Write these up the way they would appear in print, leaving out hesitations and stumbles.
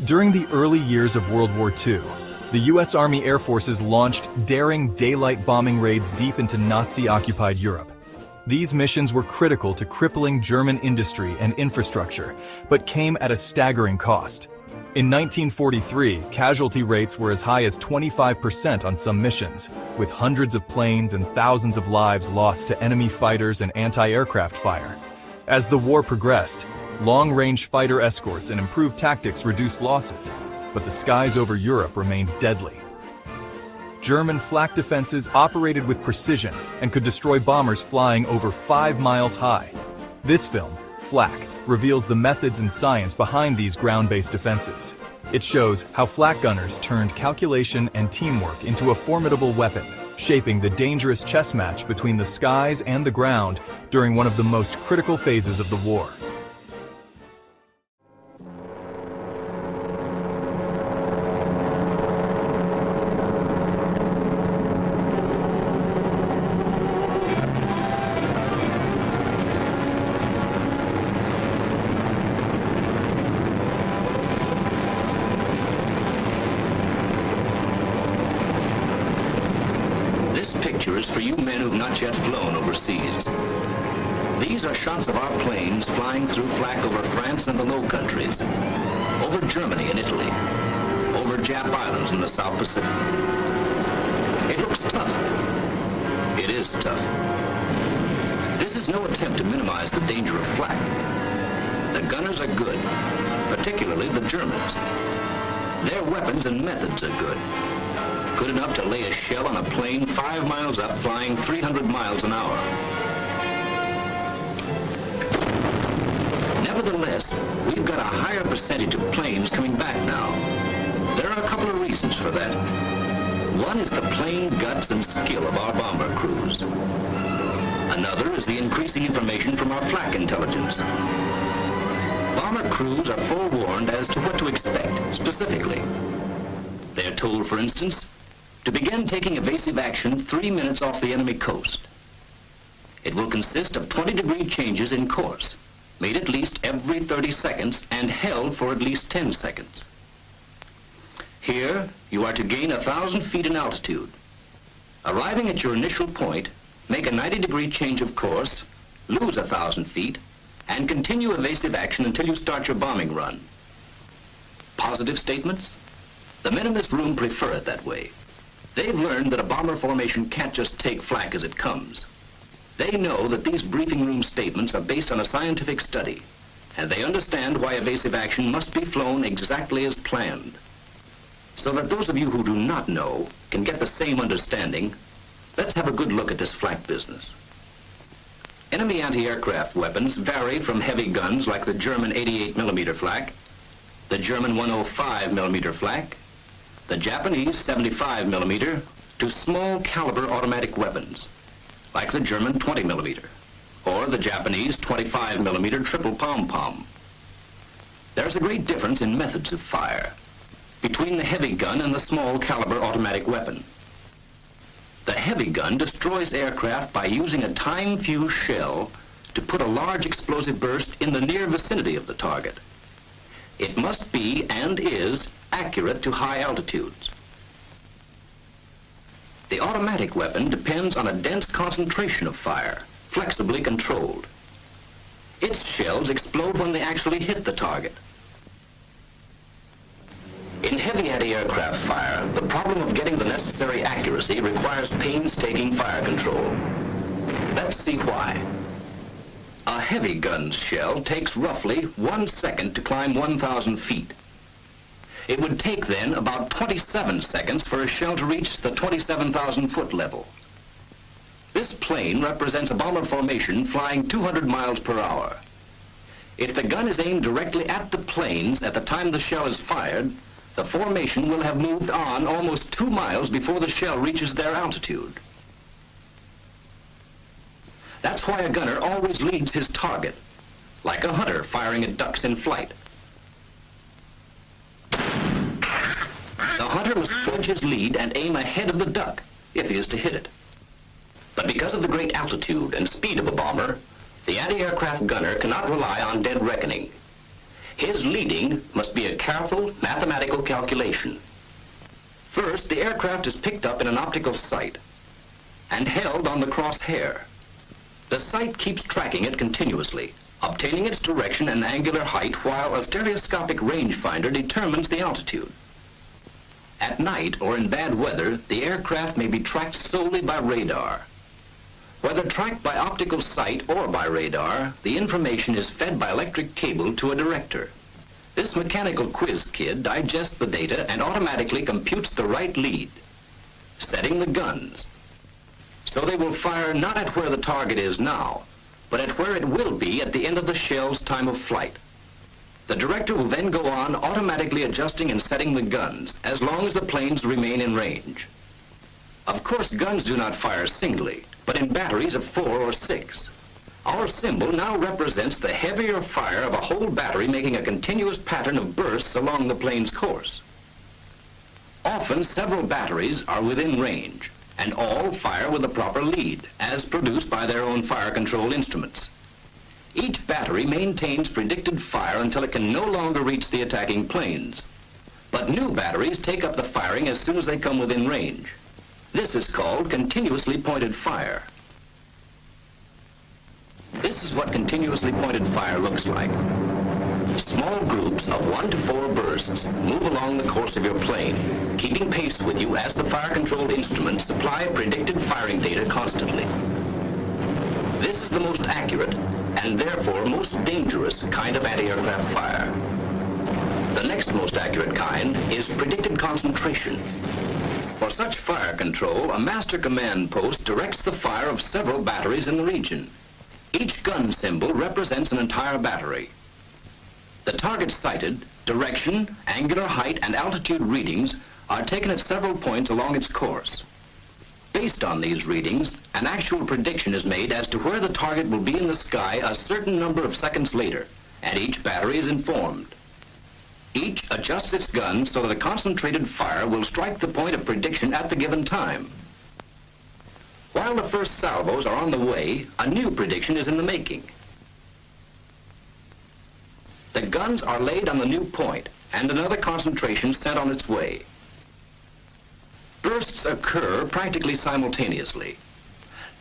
During the early years of World War II, the U.S. Army Air Forces launched daring daylight bombing raids deep into Nazi-occupied Europe. These missions were critical to crippling German industry and infrastructure, but came at a staggering cost. In 1943, casualty rates were as high as 25% on some missions, with hundreds of planes and thousands of lives lost to enemy fighters and anti-aircraft fire. As the war progressed, long-range fighter escorts and improved tactics reduced losses, but the skies over Europe remained deadly. German flak defenses operated with precision and could destroy bombers flying over 5 miles high. This film, Flak, reveals the methods and science behind these ground-based defenses. It shows how flak gunners turned calculation and teamwork into a formidable weapon, shaping the dangerous chess match between the skies and the ground during one of the most critical phases of the war. Pictures for you men who've not yet flown overseas. These are shots of our planes flying through flak over France and the Low Countries, over Germany and Italy, over Jap Islands in the South Pacific. It looks tough. It is tough. This is no attempt to minimize the danger of flak. The gunners are good, particularly the Germans. Their weapons and methods are good. Good enough to lay a shell on a plane 5 miles up, flying 300 miles an hour. Nevertheless, we've got a higher percentage of planes coming back now. There are a couple of reasons for that. One is the plain guts and skill of our bomber crews. Another is the increasing information from our flak intelligence. Bomber crews are forewarned as to what to expect, specifically. They're told, for instance, to begin taking evasive action 3 minutes off the enemy coast. It will consist of 20-degree changes in course, made at least every 30 seconds and held for at least 10 seconds. Here, you are to gain 1,000 feet in altitude. Arriving at your initial point, make a 90-degree change of course, lose 1,000 feet, and continue evasive action until you start your bombing run. Positive statements? The men in this room prefer it that way. They've learned that a bomber formation can't just take flak as it comes. They know that these briefing room statements are based on a scientific study, and they understand why evasive action must be flown exactly as planned. So that those of you who do not know can get the same understanding, let's have a good look at this flak business. Enemy anti-aircraft weapons vary from heavy guns like the German 88mm flak, the German 105mm flak, the Japanese 75mm, to small caliber automatic weapons, like the German 20mm, or the Japanese 25mm triple pom-pom. There's a great difference in methods of fire between the heavy gun and the small caliber automatic weapon. The heavy gun destroys aircraft by using a time-fused shell to put a large explosive burst in the near vicinity of the target. It must be, and is, accurate to high altitudes. The automatic weapon depends on a dense concentration of fire, flexibly controlled. Its shells explode when they actually hit the target. In heavy anti-aircraft fire, the problem of getting the necessary accuracy requires painstaking fire control. Let's see why. A heavy gun's shell takes roughly 1 second to climb 1,000 feet. It would take then about 27 seconds for a shell to reach the 27,000-foot level. This plane represents a bomber formation flying 200 miles per hour. If the gun is aimed directly at the planes at the time the shell is fired, the formation will have moved on almost 2 miles before the shell reaches their altitude. That's why a gunner always leads his target, like a hunter firing at ducks in flight. The hunter must forge his lead and aim ahead of the duck, if he is to hit it. But because of the great altitude and speed of a bomber, the anti-aircraft gunner cannot rely on dead reckoning. His leading must be a careful mathematical calculation. First, the aircraft is picked up in an optical sight and held on the crosshair. The sight keeps tracking it continuously, obtaining its direction and angular height while a stereoscopic rangefinder determines the altitude. At night or in bad weather, the aircraft may be tracked solely by radar. Whether tracked by optical sight or by radar, the information is fed by electric cable to a director. This mechanical quiz kid digests the data and automatically computes the right lead, setting the guns. So they will fire not at where the target is now, but at where it will be at the end of the shell's time of flight. The director will then go on automatically adjusting and setting the guns as long as the planes remain in range. Of course, guns do not fire singly, but in batteries of 4 or 6. Our symbol now represents the heavier fire of a whole battery making a continuous pattern of bursts along the plane's course. Often, several batteries are within range, and all fire with the proper lead, as produced by their own fire control instruments. Each battery maintains predicted fire until it can no longer reach the attacking planes. But new batteries take up the firing as soon as they come within range. This is called continuously pointed fire. This is what continuously pointed fire looks like. Small groups of 1 to 4 bursts move along the course of your plane, keeping pace with you as the fire-controlled instruments supply predicted firing data constantly. This is the most accurate and therefore most dangerous kind of anti-aircraft fire. The next most accurate kind is predicted concentration. For such fire control, a master command post directs the fire of several batteries in the region. Each gun symbol represents an entire battery. The target sighted, direction, angular height, and altitude readings are taken at several points along its course. Based on these readings, an actual prediction is made as to where the target will be in the sky a certain number of seconds later, and each battery is informed. Each adjusts its gun so that a concentrated fire will strike the point of prediction at the given time. While the first salvos are on the way, a new prediction is in the making. The guns are laid on the new point, and another concentration sent on its way. Bursts occur practically simultaneously.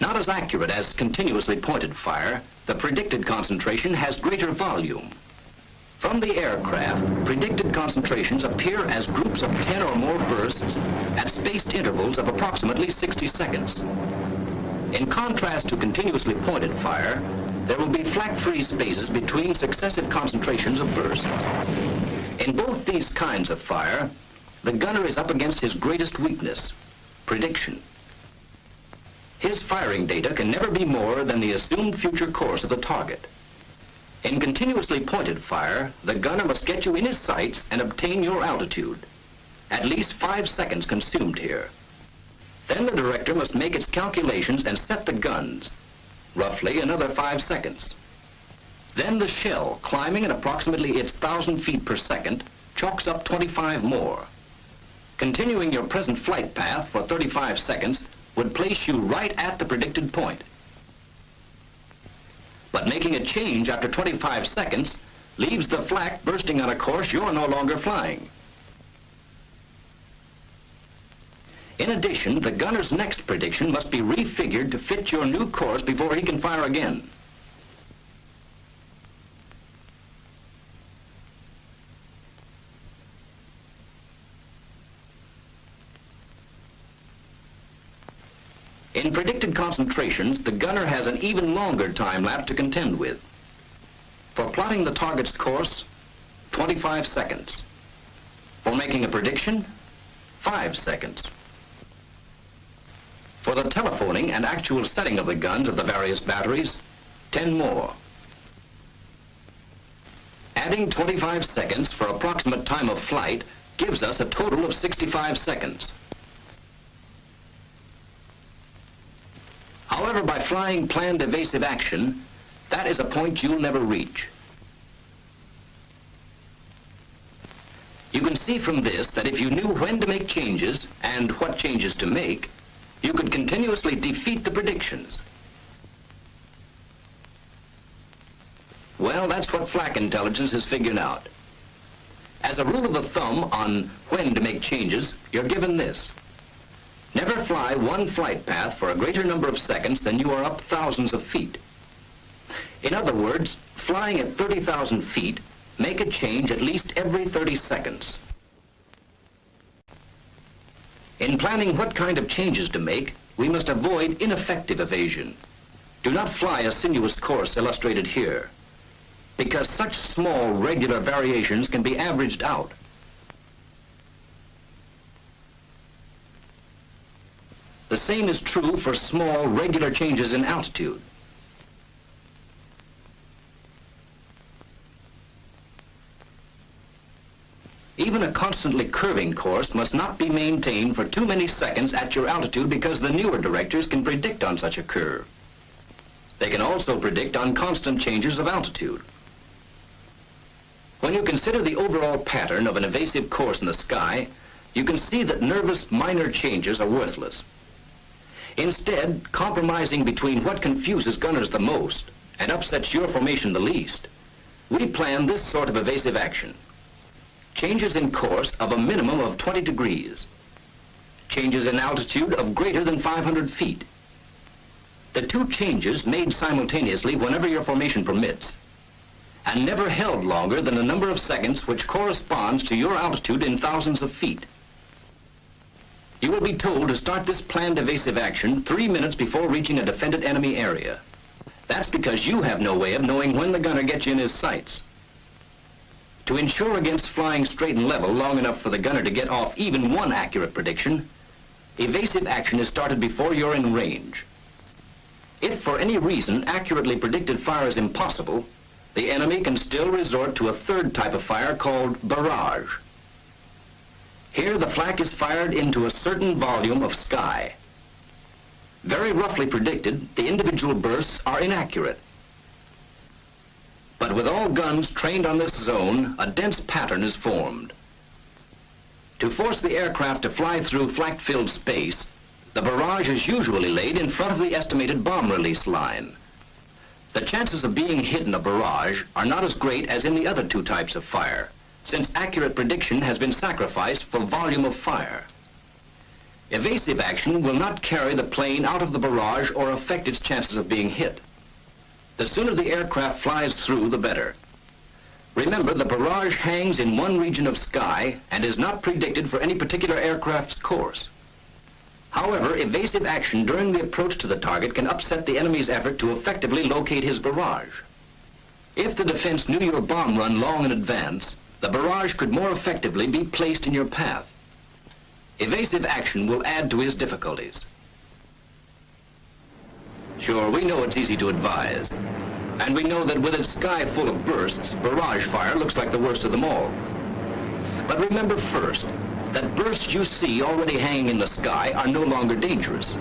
Not as accurate as continuously pointed fire, the predicted concentration has greater volume. From the aircraft, predicted concentrations appear as groups of 10 or more bursts at spaced intervals of approximately 60 seconds. In contrast to continuously pointed fire, there will be flak-free spaces between successive concentrations of bursts. In both these kinds of fire, the gunner is up against his greatest weakness, prediction. His firing data can never be more than the assumed future course of the target. In continuously pointed fire, the gunner must get you in his sights and obtain your altitude. At least 5 seconds consumed here. Then the director must make its calculations and set the guns. Roughly another 5 seconds. Then the shell, climbing at approximately its 1,000 feet per second, chalks up 25 more. Continuing your present flight path for 35 seconds would place you right at the predicted point. But making a change after 25 seconds leaves the flak bursting on a course you're no longer flying. In addition, the gunner's next prediction must be refigured to fit your new course before he can fire again. In predicted concentrations, the gunner has an even longer time lapse to contend with. For plotting the target's course, 25 seconds. For making a prediction, 5 seconds. For the telephoning and actual setting of the guns of the various batteries, 10 more. Adding 25 seconds for approximate time of flight gives us a total of 65 seconds. However, by flying planned evasive action, that is a point you'll never reach. You can see from this that if you knew when to make changes and what changes to make, you could continuously defeat the predictions. Well, that's what Flak intelligence has figured out. As a rule of thumb on when to make changes, you're given this. Never fly one flight path for a greater number of seconds than you are up thousands of feet. In other words, flying at 30,000 feet, make a change at least every 30 seconds. In planning what kind of changes to make, we must avoid ineffective evasion. Do not fly a sinuous course illustrated here, because such small regular variations can be averaged out. The same is true for small regular changes in altitude. Even a constantly curving course must not be maintained for too many seconds at your altitude, because the newer directors can predict on such a curve. They can also predict on constant changes of altitude. When you consider the overall pattern of an evasive course in the sky, you can see that nervous minor changes are worthless. Instead, compromising between what confuses gunners the most and upsets your formation the least, we plan this sort of evasive action. Changes in course of a minimum of 20 degrees. Changes in altitude of greater than 500 feet. The two changes made simultaneously whenever your formation permits, and never held longer than a number of seconds which corresponds to your altitude in thousands of feet. You will be told to start this planned evasive action 3 minutes before reaching a defended enemy area. That's because you have no way of knowing when the gunner gets you in his sights. To ensure against flying straight and level long enough for the gunner to get off even one accurate prediction, evasive action is started before you're in range. If for any reason accurately predicted fire is impossible, the enemy can still resort to a third type of fire called barrage. Here the flak is fired into a certain volume of sky. Very roughly predicted, the individual bursts are inaccurate. But with all guns trained on this zone, a dense pattern is formed. To force the aircraft to fly through flak-filled space, the barrage is usually laid in front of the estimated bomb release line. The chances of being hit in a barrage are not as great as in the other two types of fire, since accurate prediction has been sacrificed for volume of fire. Evasive action will not carry the plane out of the barrage or affect its chances of being hit. The sooner the aircraft flies through, the better. Remember, the barrage hangs in one region of sky and is not predicted for any particular aircraft's course. However, evasive action during the approach to the target can upset the enemy's effort to effectively locate his barrage. If the defense knew your bomb run long in advance, the barrage could more effectively be placed in your path. Evasive action will add to his difficulties. Sure, we know it's easy to advise, and we know that with its sky full of bursts, barrage fire looks like the worst of them all. But remember first, that bursts you see already hanging in the sky are no longer dangerous.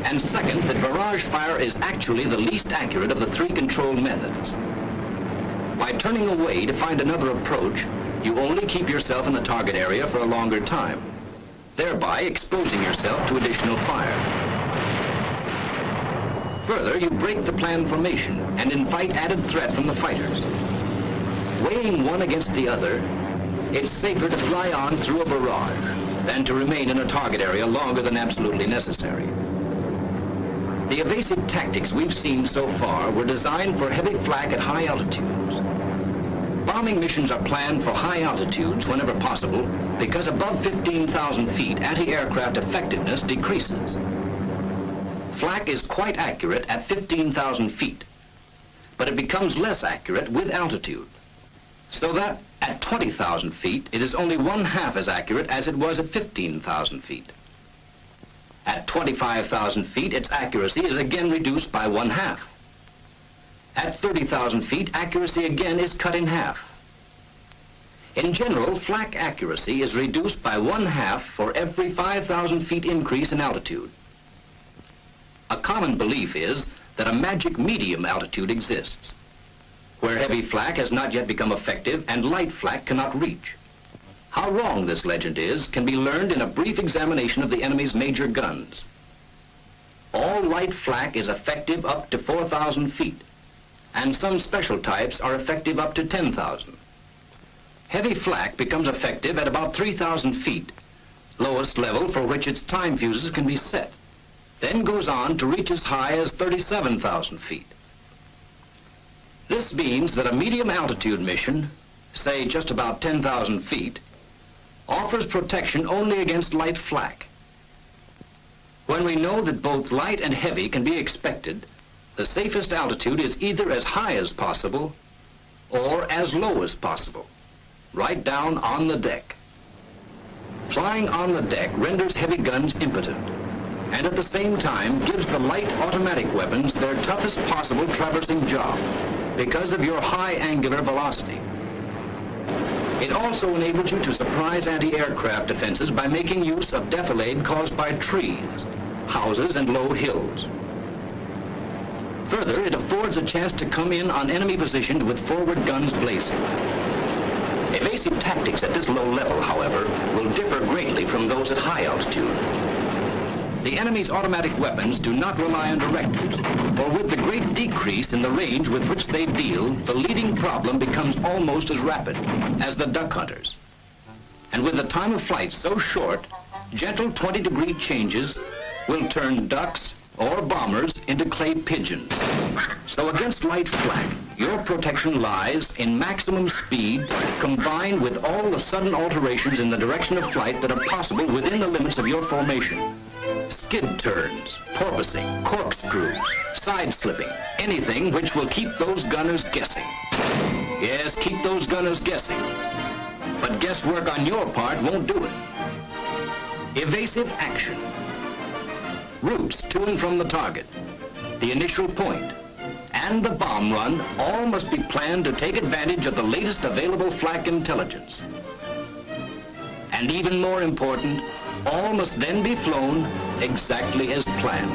And second, that barrage fire is actually the least accurate of the three control methods. By turning away to find another approach, you only keep yourself in the target area for a longer time, thereby exposing yourself to additional fire. Further, you break the planned formation and invite added threat from the fighters. Weighing one against the other, it's safer to fly on through a barrage than to remain in a target area longer than absolutely necessary. The evasive tactics we've seen so far were designed for heavy flak at high altitudes. Bombing missions are planned for high altitudes whenever possible, because above 15,000 feet, anti-aircraft effectiveness decreases. Flak is quite accurate at 15,000 feet, but it becomes less accurate with altitude, so that at 20,000 feet, it is only 1/2 as accurate as it was at 15,000 feet. At 25,000 feet, its accuracy is again reduced by 1/2. At 30,000 feet, accuracy again is cut in half. In general, flak accuracy is reduced by 1/2 for every 5,000 feet increase in altitude. A common belief is that a magic medium altitude exists, where heavy flak has not yet become effective and light flak cannot reach. How wrong this legend is can be learned in a brief examination of the enemy's major guns. All light flak is effective up to 4,000 feet, and some special types are effective up to 10,000. Heavy flak becomes effective at about 3,000 feet, lowest level for which its time fuses can be set, then goes on to reach as high as 37,000 feet. This means that a medium altitude mission, say just about 10,000 feet, offers protection only against light flak. When we know that both light and heavy can be expected, the safest altitude is either as high as possible or as low as possible, right down on the deck. Flying on the deck renders heavy guns impotent, and at the same time gives the light automatic weapons their toughest possible traversing job because of your high angular velocity. It also enables you to surprise anti-aircraft defenses by making use of defilade caused by trees, houses, and low hills. Further, it affords a chance to come in on enemy positions with forward guns blazing. Evasive tactics at this low level, however, will differ greatly from those at high altitude. The enemy's automatic weapons do not rely on directives, for with the great decrease in the range with which they deal, the leading problem becomes almost as rapid as the duck hunters. And with the time of flight so short, gentle 20-degree changes will turn ducks or bombers into clay pigeons. So against light flak, your protection lies in maximum speed combined with all the sudden alterations in the direction of flight that are possible within the limits of your formation. Skid turns, porpoising, corkscrews, side-slipping, anything which will keep those gunners guessing. Yes, keep those gunners guessing. But guesswork on your part won't do it. Evasive action. Routes to and from the target, the initial point, and the bomb run all must be planned to take advantage of the latest available flak intelligence. And even more important, all must then be flown exactly as planned.